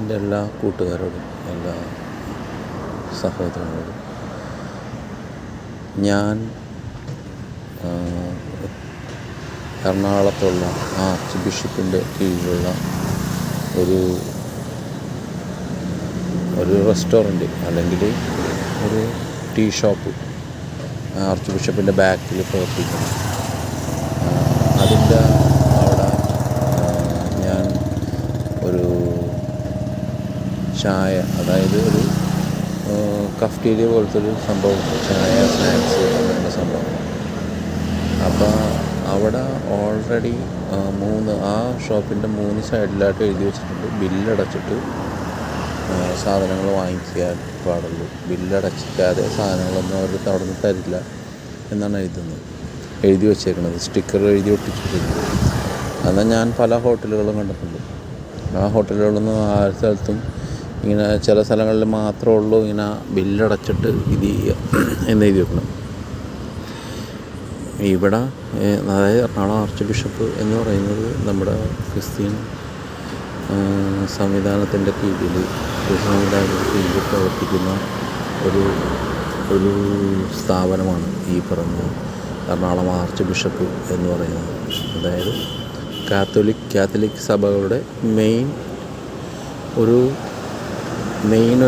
എൻ്റെ എല്ലാ കൂട്ടുകാരോടും എല്ലാ സഹോദരങ്ങളോടും ഞാൻ എറണാകുളത്തുള്ള ആർച്ച് ബിഷപ്പിൻ്റെ കീഴിലുള്ള ഒരു റെസ്റ്റോറൻറ്റ് അല്ലെങ്കിൽ ഒരു ടീ ഷോപ്പ് ആർച്ച് ബിഷപ്പിൻ്റെ ബാക്കിൽ പ്രവർത്തിക്കുന്നു. അതിൻ്റെ അവിടെ ഞാൻ ഒരു ചായ, അതായത് ഒരു കഫ്റ്റീരിയ പോലത്തെ ഒരു സംഭവം, ചായ സ്നാക്സ് അങ്ങനെയുള്ള സംഭവം. അപ്പോൾ അവിടെ ഓൾറെഡി ആ ഷോപ്പിൻ്റെ 3 സൈഡിലായിട്ട് എഴുതി വെച്ചിട്ടുണ്ട്, ബില്ലടച്ചിട്ട് സാധനങ്ങൾ വാങ്ങിക്കാൻ പാടുള്ളൂ, ബില്ലടച്ചിക്കാതെ സാധനങ്ങളൊന്നും അവർക്ക് അവിടെ നിന്ന് തരില്ല എന്നാണ് എഴുതി വെച്ചേക്കുന്നത്, സ്റ്റിക്കർ എഴുതി ഒട്ടിച്ചിട്ടുണ്ട്. എന്നാൽ ഞാൻ പല ഹോട്ടലുകളും കണ്ടിട്ടുണ്ട്. ആ ഹോട്ടലുകളൊന്നും ആ സ്ഥലത്തും ഇങ്ങനെ ചില സ്ഥലങ്ങളിൽ മാത്രമേ ഉള്ളൂ ഇങ്ങനെ ബില്ലടച്ചിട്ട് ഇത് എന്ന് എഴുതി വെക്കണം. ഇവിടെ അതായത് എറണാകുളം ആർച്ച് ബിഷപ്പ് എന്ന് പറയുന്നത് നമ്മുടെ ക്രിസ്ത്യൻ സംവിധാനത്തിൻ്റെ കീഴിൽ പ്രവർത്തിക്കുന്ന ഒരു സ്ഥാപനമാണ് ഈ പറഞ്ഞ എറണാകുളം ആർച്ച് ബിഷപ്പ് എന്ന് പറയുന്നത്. അതായത് കാത്തലിക് സഭകളുടെ മെയിൻ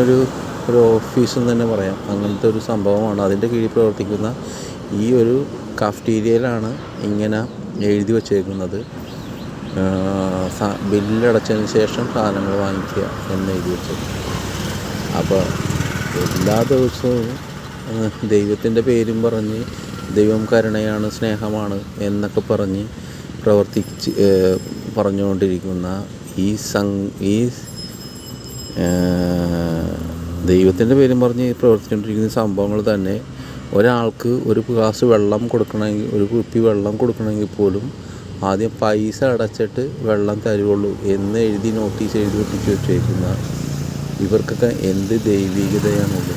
ഒരു ഓഫീസെന്ന് തന്നെ പറയാം. അങ്ങനത്തെ ഒരു സംഭവമാണ്. അതിൻ്റെ കീഴിൽ പ്രവർത്തിക്കുന്ന ഈ ഒരു കഫ്റ്റീരിയയിലാണ് ഇങ്ങനെ എഴുതി വച്ചേക്കുന്നത്, ബില്ലടച്ചതിന് ശേഷം സാധനങ്ങൾ വാങ്ങിക്കുക എന്ന് എഴുതി വെച്ചത്. അപ്പോൾ എല്ലാ ദിവസവും ദൈവത്തിൻ്റെ പേരും പറഞ്ഞ് ദൈവം കരുണയാണ്, സ്നേഹമാണ് എന്നൊക്കെ പറഞ്ഞ് പറഞ്ഞുകൊണ്ടിരിക്കുന്ന ഈ ദൈവത്തിൻ്റെ പേരും പറഞ്ഞ് പ്രവർത്തിച്ചുകൊണ്ടിരിക്കുന്ന സംഭവങ്ങൾ തന്നെ ഒരാൾക്ക് ഒരു ഗ്ലാസ് വെള്ളം കൊടുക്കണമെങ്കിൽ, ഒരു കുപ്പി വെള്ളം കൊടുക്കണമെങ്കിൽ പോലും ആദ്യം പൈസ അടച്ചിട്ട് വെള്ളം തരുള്ളൂ എന്ന് നോട്ടീസ് എഴുതി ഒട്ടിച്ച് വെച്ചേക്കുന്ന ഇവർക്കൊക്കെ എന്ത് ദൈവികതയാണുള്ളത്?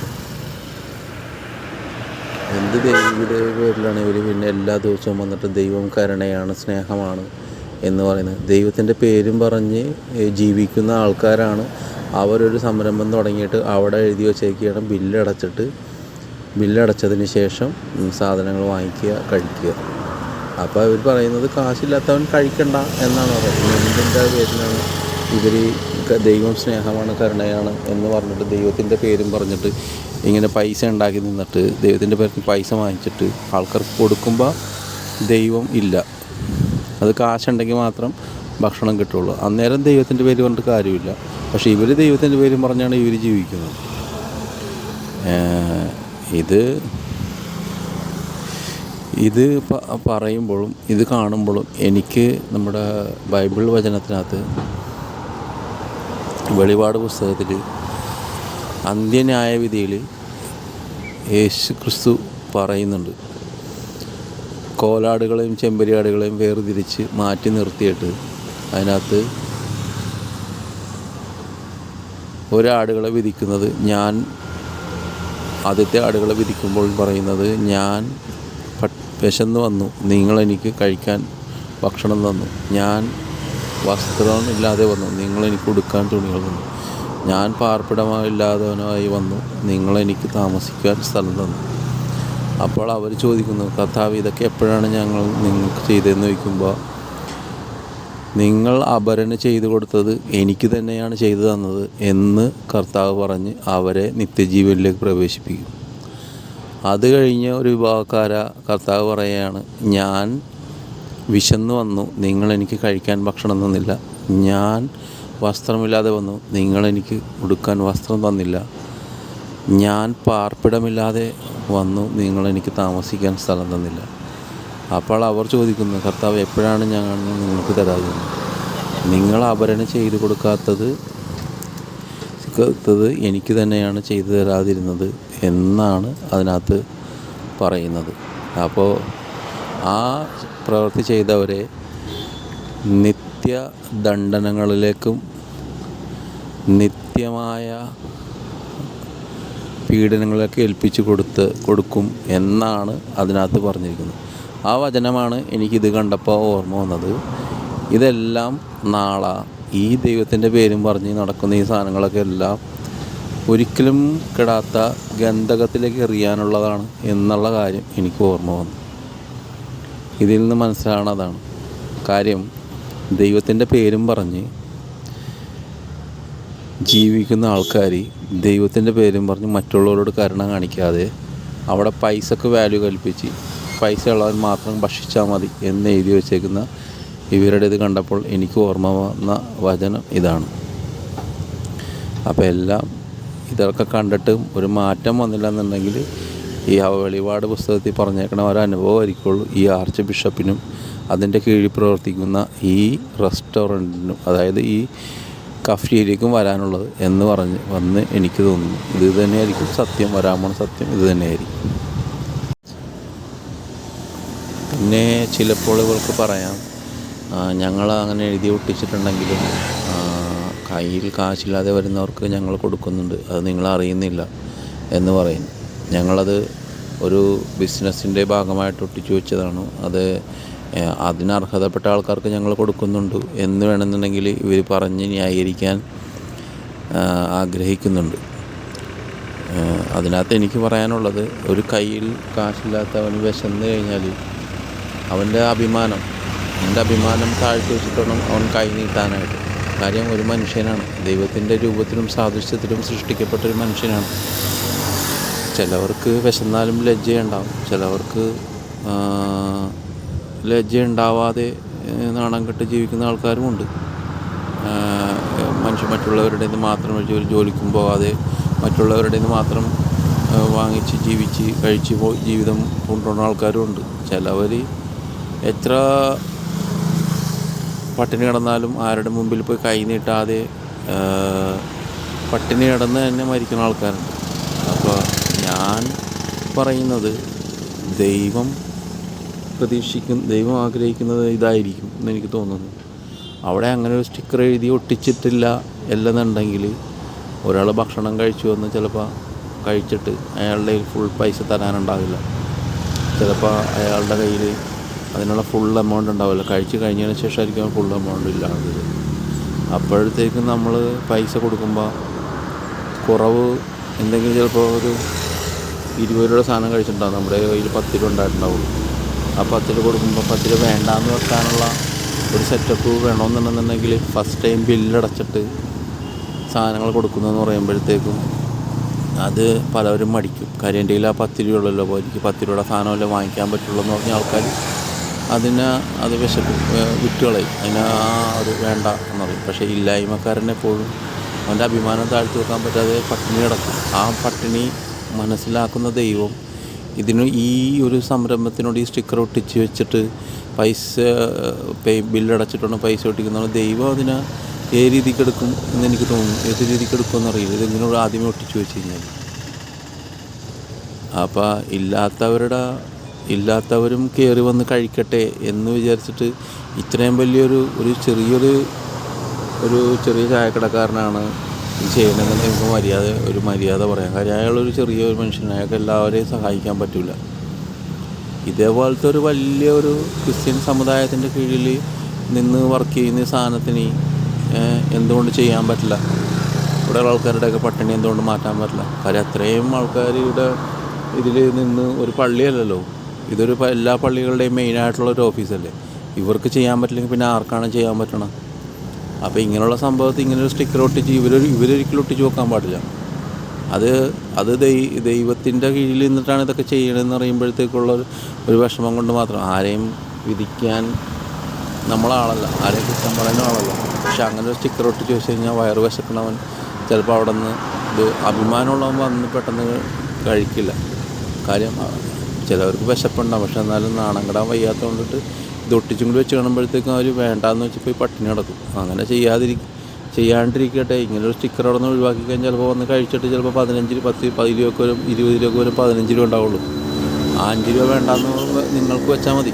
എന്ത് ദൈവികതയുടെ പേരിലാണ് ഇവർ പിന്നെ എല്ലാ ദിവസവും വന്നിട്ട് ദൈവം കരുണയാണ്, സ്നേഹമാണ് എന്ന് പറയുന്നത്? ദൈവത്തിൻ്റെ പേരും പറഞ്ഞ് ജീവിക്കുന്ന ആൾക്കാരാണ്. അവരൊരു സംരംഭം തുടങ്ങിയിട്ട് അവിടെ എഴുതി വെച്ചേക്കുകയാണ് ബില്ലടച്ചതിന് ശേഷം സാധനങ്ങൾ വാങ്ങിക്കുക, കഴിക്കുക. അപ്പോൾ ഇവർ പറയുന്നത് കാശില്ലാത്തവൻ കഴിക്കണ്ട എന്നാണ് പറയുന്നത്. എന്തിൻ്റെ പേരിലാണ് ഇവർ ദൈവം സ്നേഹമാണ്, കരുണയാണ് എന്ന് പറഞ്ഞിട്ട് ദൈവത്തിൻ്റെ പേരും പറഞ്ഞിട്ട് ഇങ്ങനെ പൈസ ഉണ്ടാക്കി നിന്നിട്ട് ദൈവത്തിൻ്റെ പേർക്ക് പൈസ വാങ്ങിച്ചിട്ട് ആൾക്കാർക്ക് കൊടുക്കുമ്പോൾ ദൈവം ഇല്ല, അത് കാശുണ്ടെങ്കിൽ മാത്രം ഭക്ഷണം കിട്ടുള്ളൂ. അന്നേരം ദൈവത്തിൻ്റെ പേര് പറഞ്ഞിട്ട് കാര്യമില്ല. പക്ഷേ ഇവർ ദൈവത്തിൻ്റെ പേരും പറഞ്ഞാണ് ഇവർ ജീവിക്കുന്നത്. ഇത് പറയുമ്പോഴും ഇത് കാണുമ്പോഴും എനിക്ക് നമ്മുടെ ബൈബിൾ വചനത്തിനകത്ത് വെളിപാട് പുസ്തകത്തിൽ അന്ത്യന്യായവിധിയിൽ യേശു ക്രിസ്തു പറയുന്നുണ്ട്, കോലാടുകളെയും ചെമ്പരിയാടുകളെയും വേർതിരിച്ച് മാറ്റി നിർത്തിയിട്ട് അതിനകത്ത് ഒരാടുകളെ വിധിക്കുന്നത് ആദ്യത്തെ ആടുകളെ വിധിക്കുമ്പോൾ പറയുന്നത്, ഞാൻ വിശന്ന് വന്നു, നിങ്ങളെനിക്ക് കഴിക്കാൻ ഭക്ഷണം തന്നു, ഞാൻ വസ്ത്രമില്ലാതെ വന്നു, നിങ്ങളെനിക്ക് ഉടുക്കാൻ തുണികൾ തന്നു, ഞാൻ പാർപ്പിടമില്ലാത്തവനായി വന്നു, നിങ്ങളെനിക്ക് താമസിക്കാൻ സ്ഥലം തന്നു. അപ്പോൾ അവർ ചോദിക്കുന്നു, കർത്താവ് ഇതൊക്കെ എപ്പോഴാണ് ഞങ്ങൾ നിങ്ങൾക്ക് ചെയ്തതെന്ന് ചോദിക്കുമ്പോൾ, നിങ്ങൾ അപരന് ചെയ്തു കൊടുത്തത് എനിക്ക് തന്നെയാണ് ചെയ്തു തന്നത് എന്ന് കർത്താവ് പറഞ്ഞ് അവരെ നിത്യജീവനിലേക്ക് പ്രവേശിപ്പിക്കും. അത് കഴിഞ്ഞ് ഒരു കർത്താവ് പറയുകയാണ്, ഞാൻ വിശന്നു വന്നു, നിങ്ങളെനിക്ക് കഴിക്കാൻ ഭക്ഷണം തന്നില്ല, ഞാൻ വസ്ത്രമില്ലാതെ വന്നു, നിങ്ങളെനിക്ക് ഉടുക്കാൻ വസ്ത്രം തന്നില്ല, ഞാൻ പാർപ്പിടമില്ലാതെ വന്നു, നിങ്ങളെനിക്ക് താമസിക്കാൻ സ്ഥലം തന്നില്ല. അപ്പോൾ അവർ ചോദിക്കുന്നു, കർത്താവ് എപ്പോഴാണ് ഞങ്ങൾ നിങ്ങൾക്ക് തരാതിരുന്നത്? നിങ്ങൾ അപരന് ചെയ്തു കൊടുക്കാത്തത് എനിക്ക് തന്നെയാണ് ചെയ്തു തരാതിരുന്നത് എന്നാണ് അതിനകത്ത് പറയുന്നത്. അപ്പോൾ ആ പ്രവൃത്തി ചെയ്തവരെ നിത്യദണ്ഡനങ്ങളിലേക്കും നിത്യമായ പീഡനങ്ങളൊക്കെ ഏൽപ്പിച്ചു കൊടുക്കും എന്നാണ് അതിനകത്ത് പറഞ്ഞിരിക്കുന്നത്. ആ വചനമാണ് എനിക്കിത് കണ്ടപ്പോൾ ഓർമ്മ വന്നത്. ഇതെല്ലാം നാളെ ഈ ദൈവത്തിൻ്റെ പേരും പറഞ്ഞ് നടക്കുന്ന ഈ സാധനങ്ങളൊക്കെ എല്ലാം ഒരിക്കലും കെടാത്ത ഗന്ധകത്തിലേക്ക് എറിയാനുള്ളതാണ് എന്നുള്ള കാര്യം എനിക്ക് ഓർമ്മ വന്നു. ഇതിൽ നിന്ന് മനസ്സിലാവുന്നതാണ് കാര്യം. ദൈവത്തിൻ്റെ പേരും പറഞ്ഞ് ജീവിക്കുന്ന ആൾക്കാർ ദൈവത്തിൻ്റെ പേരും പറഞ്ഞ് മറ്റുള്ളവരോട് കരുണ കാണിക്കാതെ അവിടെ പൈസക്ക് വാല്യൂ കൽപ്പിച്ച് പൈസ ഉള്ളവൻ മാത്രം ഭക്ഷിച്ചാൽ മതി എന്ന് എഴുതി വച്ചേക്കുന്ന ഇവരുടെ ഇത് കണ്ടപ്പോൾ എനിക്ക് ഓർമ്മ വന്ന വചനം ഇതാണ്. അപ്പോൾ എല്ലാം ഇതൊക്കെ കണ്ടിട്ടും ഒരു മാറ്റം വന്നില്ല എന്നുണ്ടെങ്കിൽ ഈ വെളിപാട് പുസ്തകത്തിൽ പറഞ്ഞേക്കണ ഒരനുഭവമായിരിക്കുള്ളൂ ഈ ആർച്ച് ബിഷപ്പിനും അതിൻ്റെ കീഴിൽ പ്രവർത്തിക്കുന്ന ഈ റെസ്റ്റോറൻറ്റിനും, അതായത് ഈ കഫ്റ്റീരിയക്കും വരാനുള്ളത് എന്ന് വന്ന് എനിക്ക് തോന്നുന്നു. ഇത് തന്നെയായിരിക്കും സത്യം, വരാൻ പോണ സത്യം ഇത് തന്നെയായിരിക്കും. പിന്നെ ചിലപ്പോൾ ഇവർക്ക് പറയാം, ഞങ്ങൾ അങ്ങനെ എഴുതി ഒട്ടിച്ചിട്ടുണ്ടെങ്കിലും കയ്യിൽ കാശില്ലാതെ വരുന്നവർക്ക് ഞങ്ങൾ കൊടുക്കുന്നുണ്ട്, അത് നിങ്ങൾ അറിയുന്നില്ല എന്ന് പറയും. ഞങ്ങളത് ഒരു ബിസിനസ്സിൻ്റെ ഭാഗമായിട്ട് ഒട്ടിച്ചു വെച്ചതാണ്, അത് അതിനർഹതപ്പെട്ട ആൾക്കാർക്ക് ഞങ്ങൾ കൊടുക്കുന്നുണ്ട് എന്ന് വേണമെന്നുണ്ടെങ്കിൽ ഇവർ പറഞ്ഞ് ന്യായീകരിക്കാൻ ആഗ്രഹിക്കുന്നുണ്ട്. അതിനകത്ത് എനിക്ക് പറയാനുള്ളത്, ഒരു കയ്യിൽ കാശില്ലാത്തവന് വിശന്ന് കഴിഞ്ഞാൽ അവൻ്റെ അഭിമാനം താഴ്ത്തി വെച്ചിട്ടണം അവൻ കൈ നീട്ടാനായിട്ട്. കാര്യം ഒരു മനുഷ്യനാണ്, ദൈവത്തിൻ്റെ രൂപത്തിലും സാദൃശ്യത്തിലും സൃഷ്ടിക്കപ്പെട്ടൊരു മനുഷ്യനാണ്. ചിലവർക്ക് വിശന്നാലും ലജ്ജയുണ്ടാവും, ചിലവർക്ക് ലജ്ജയുണ്ടാവാതെ നാണം കെട്ട് ജീവിക്കുന്ന ആൾക്കാരുമുണ്ട്. മറ്റുള്ളവരുടെ നിന്ന് മാത്രം ജോലിക്കും പോകാതെ മറ്റുള്ളവരുടെ നിന്ന് മാത്രം വാങ്ങിച്ച് ജീവിച്ച് കഴിച്ച് ജീവിതം കൊണ്ടുപോകുന്ന ആൾക്കാരുമുണ്ട്. ചിലവർ എത്ര പട്ടിണി കിടന്നാലും ആരുടെ മുമ്പിൽ പോയി കൈ നീട്ടാതെ പട്ടിണി കിടന്ന് തന്നെ മരിക്കുന്ന ആൾക്കാരുണ്ട്. അപ്പോൾ ഞാൻ പറയുന്നത്, ദൈവം ആഗ്രഹിക്കുന്നത് ഇതായിരിക്കും എന്നെനിക്ക് തോന്നുന്നു. അവിടെ അങ്ങനെ ഒരു സ്റ്റിക്കർ എഴുതി ഒട്ടിച്ചിട്ടില്ല അല്ലെന്നുണ്ടെങ്കിൽ ഒരാൾ ഭക്ഷണം കഴിച്ചു വന്ന് ചിലപ്പോൾ കഴിച്ചിട്ട് അയാളുടെ ഫുൾ പൈസ തരാനുണ്ടാവില്ല. ചിലപ്പോൾ അയാളുടെ കയ്യിൽ അതിനുള്ള ഫുൾ എമൗണ്ട് ഉണ്ടാവില്ല, കഴിച്ച് കഴിഞ്ഞതിന് ശേഷമായിരിക്കും ഫുൾ എമൗണ്ട് ഇല്ലാത്തത്. അപ്പോഴത്തേക്കും നമ്മൾ പൈസ കൊടുക്കുമ്പോൾ കുറവ് എന്തെങ്കിലും, ചിലപ്പോൾ ഒരു 20 രൂപയുടെ സാധനം കഴിച്ചിട്ടുണ്ടാകും, നമ്മുടെ കയ്യിൽ 10 രൂപ ഉണ്ടായിട്ടുണ്ടാവുള്ളൂ. ആ 10 രൂപ കൊടുക്കുമ്പോൾ 10 രൂപ വേണ്ടാന്ന് വെക്കാനുള്ള ഒരു സെറ്റപ്പ് വേണമെന്നുണ്ടെന്നുണ്ടെങ്കിൽ ഫസ്റ്റ് ടൈം ബില്ലടച്ചിട്ട് സാധനങ്ങൾ കൊടുക്കുന്നതെന്ന് പറയുമ്പോഴത്തേക്കും അത് പലവരും മടിക്കും. കാര്യം എൻ്റെ കയ്യിൽ ആ 10 രൂപ ഉള്ളല്ലോ, അപ്പോൾ എനിക്ക് 10 രൂപയുടെ സാധനമല്ലേ വാങ്ങിക്കാൻ പറ്റുള്ളൂ എന്ന് പറഞ്ഞ ആൾക്കാർ അത് വിറ്റുകളയും, അത് വേണ്ട എന്നറിയും. പക്ഷേ ഇല്ലായ്മക്കാരനെപ്പോഴും അവൻ്റെ അഭിമാനം താഴ്ത്തി വെക്കാൻ പറ്റാതെ പട്ടിണി കിടക്കും. ആ പട്ടിണി മനസ്സിലാക്കുന്ന ദൈവം ഈ ഒരു സംരംഭത്തിനോട് ഈ സ്റ്റിക്കർ ഒട്ടിച്ച് വെച്ചിട്ട് ബില്ലടച്ചിട്ടുണ്ട് പൈസ ഒട്ടിക്കുന്ന ദൈവം അതിനെ ഏത് രീതിക്ക് എടുക്കും എന്നെനിക്ക് തോന്നുന്നു. ഏത് രീതിക്ക് എടുക്കുമെന്ന് അറിയില്ല, ഇതിനോട് ആദ്യമേ ഒട്ടിച്ച് വെച്ച് കഴിഞ്ഞാൽ. അപ്പോൾ ഇല്ലാത്തവരും കയറി വന്ന് കഴിക്കട്ടെ എന്ന് വിചാരിച്ചിട്ട് ഇത്രയും വലിയൊരു ചെറിയ ചായക്കടക്കാരനാണ് ഇത് ചെയ്യണമെന്ന് എനിക്ക് മര്യാദ പറയാം. കാര്യം അയാളൊരു ചെറിയൊരു മനുഷ്യൻ, അയാൾക്ക് എല്ലാവരെയും സഹായിക്കാൻ പറ്റില്ല. ഇതേപോലത്തെ ഒരു വലിയൊരു ക്രിസ്ത്യൻ സമുദായത്തിൻ്റെ കീഴിൽ നിന്ന് വർക്ക് ചെയ്യുന്ന സാധനത്തിന് എന്തുകൊണ്ട് ചെയ്യാൻ പറ്റില്ല? ഇവിടെ ആൾക്കാരുടെയൊക്കെ പട്ടിണി എന്തുകൊണ്ട് മാറ്റാൻ പറ്റില്ല? കാര്യം അത്രയും ആൾക്കാരുടെ ഇതിൽ നിന്ന് ഒരു പള്ളിയല്ലല്ലോ, ഇതൊരു എല്ലാ പള്ളികളുടെയും മെയിനായിട്ടുള്ളൊരു ഓഫീസല്ലേ. ഇവർക്ക് ചെയ്യാൻ പറ്റില്ലെങ്കിൽ പിന്നെ ആർക്കാണ് ചെയ്യാൻ പറ്റണം? അപ്പോൾ ഇങ്ങനെയുള്ള സംഭവത്തിൽ ഇങ്ങനൊരു സ്റ്റിക്കർ ഒട്ടിച്ച് ഇവരൊരിക്കലും ഒട്ടിച്ച് വെക്കാൻ പാടില്ല. അത് ദൈവത്തിൻ്റെ കീഴിൽ നിന്നിട്ടാണ് ഇതൊക്കെ ചെയ്യണമെന്ന് അറിയുമ്പോഴത്തേക്കുള്ള ഒരു വിഷമം കൊണ്ട് മാത്രം. ആരെയും വിധിക്കാൻ നമ്മളാളല്ല, ആരെയും കുറ്റം പറയാനും ആളല്ല. പക്ഷെ അങ്ങനെ ഒരു സ്റ്റിക്കർ ഒട്ടിച്ച് വെച്ച് കഴിഞ്ഞാൽ വയറ് വിശക്കണവൻ ചിലപ്പോൾ അവിടെ നിന്ന് അഭിമാനമുള്ളവൻ വന്ന് പെട്ടെന്ന് കഴിക്കില്ല. കാര്യം ചിലവർക്ക് വിശപ്പുണ്ടാവും, പക്ഷെ എന്നാലും നാണം കെടാൻ വയ്യാത്ത കൊണ്ടിട്ട് ഇത് ഒട്ടിച്ചും കൂടി വെച്ച് കാണുമ്പോഴത്തേക്കും അവർ വേണ്ടാന്ന് വെച്ച് പോയി പട്ടിണി കിടക്കും. അങ്ങനെ ചെയ്യാണ്ടിരിക്കട്ടെ. ഇങ്ങനൊരു സ്റ്റിക്കർ അവിടെ നിന്ന് ഒഴിവാക്കി കഴിഞ്ഞാൽ ചിലപ്പോൾ വന്ന് കഴിച്ചിട്ട് ചിലപ്പോൾ 15 രൂപയൊക്കെ വരും, 20 രൂപയൊക്കെ വരും, 15 രൂപ ഉണ്ടാവുള്ളൂ. ആ 5 രൂപ വേണ്ടാന്ന് നിങ്ങൾക്ക് വെച്ചാൽ മതി,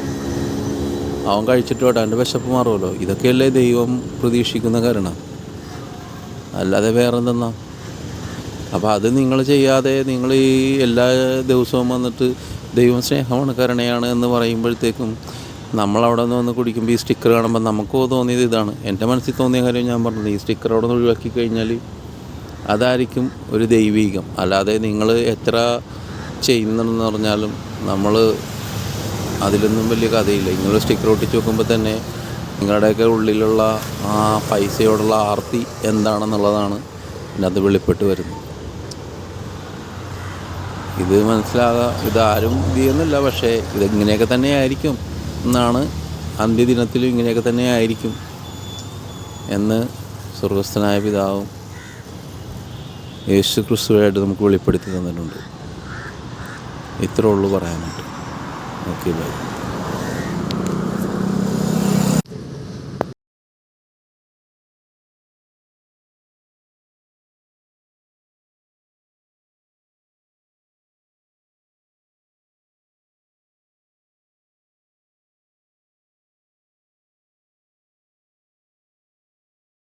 അവൻ കഴിച്ചിട്ട് വേണ്ട, അവൻ്റെ വിശപ്പ് മാറുമല്ലോ. ഇതൊക്കെയല്ലേ ദൈവം പ്രതീക്ഷിക്കുന്ന കാരണം, അല്ലാതെ വേറെ എന്തെന്നാ? അപ്പോൾ അത് നിങ്ങൾ ചെയ്യാതെ നിങ്ങൾ ഈ എല്ലാ ദിവസവും വന്നിട്ട് ദൈവം സ്നേഹമാണ് കരുണയാണ് എന്ന് പറയുമ്പോഴത്തേക്കും നമ്മളവിടെ നിന്ന് വന്ന് കുടിക്കുമ്പോൾ ഈ സ്റ്റിക്കർ കാണുമ്പോൾ നമുക്ക് തോന്നിയത് ഇതാണ്. എൻ്റെ മനസ്സിൽ തോന്നിയ കാര്യം ഞാൻ പറഞ്ഞത്, ഈ സ്റ്റിക്കർ അവിടെ നിന്ന് ഒഴിവാക്കി കഴിഞ്ഞാൽ അതായിരിക്കും ഒരു ദൈവീകം. അല്ലാതെ നിങ്ങൾ എത്ര ചെയ്യുന്നുണ്ടെന്ന് പറഞ്ഞാലും നമ്മൾ അതിലൊന്നും വലിയ കഥയില്ല. നിങ്ങൾ സ്റ്റിക്കർ ഒട്ടിച്ച് വെക്കുമ്പോൾ തന്നെ നിങ്ങളുടെയൊക്കെ ഉള്ളിലുള്ള ആ പൈസയോടുള്ള ആർത്തി എന്താണെന്നുള്ളതാണ് ഇതിനകത്ത് വെളിപ്പെട്ട് വരുന്നത്. ഇത് ഇതാരും ഇത് ചെയ്യുന്നില്ല, പക്ഷേ ഇതിങ്ങനെയൊക്കെ തന്നെ ആയിരിക്കും എന്നാണ്, അന്ത്യദിനത്തിലും ഇങ്ങനെയൊക്കെ തന്നെ ആയിരിക്കും എന്ന് സ്വർഗസ്ഥനായ പിതാവും യേശു ക്രിസ്തുവായിട്ട് നമുക്ക് വെളിപ്പെടുത്തി തന്നിട്ടുണ്ട്. ഇത്രേ ഉള്ളൂ പറയാനായിട്ട്. Okay, by.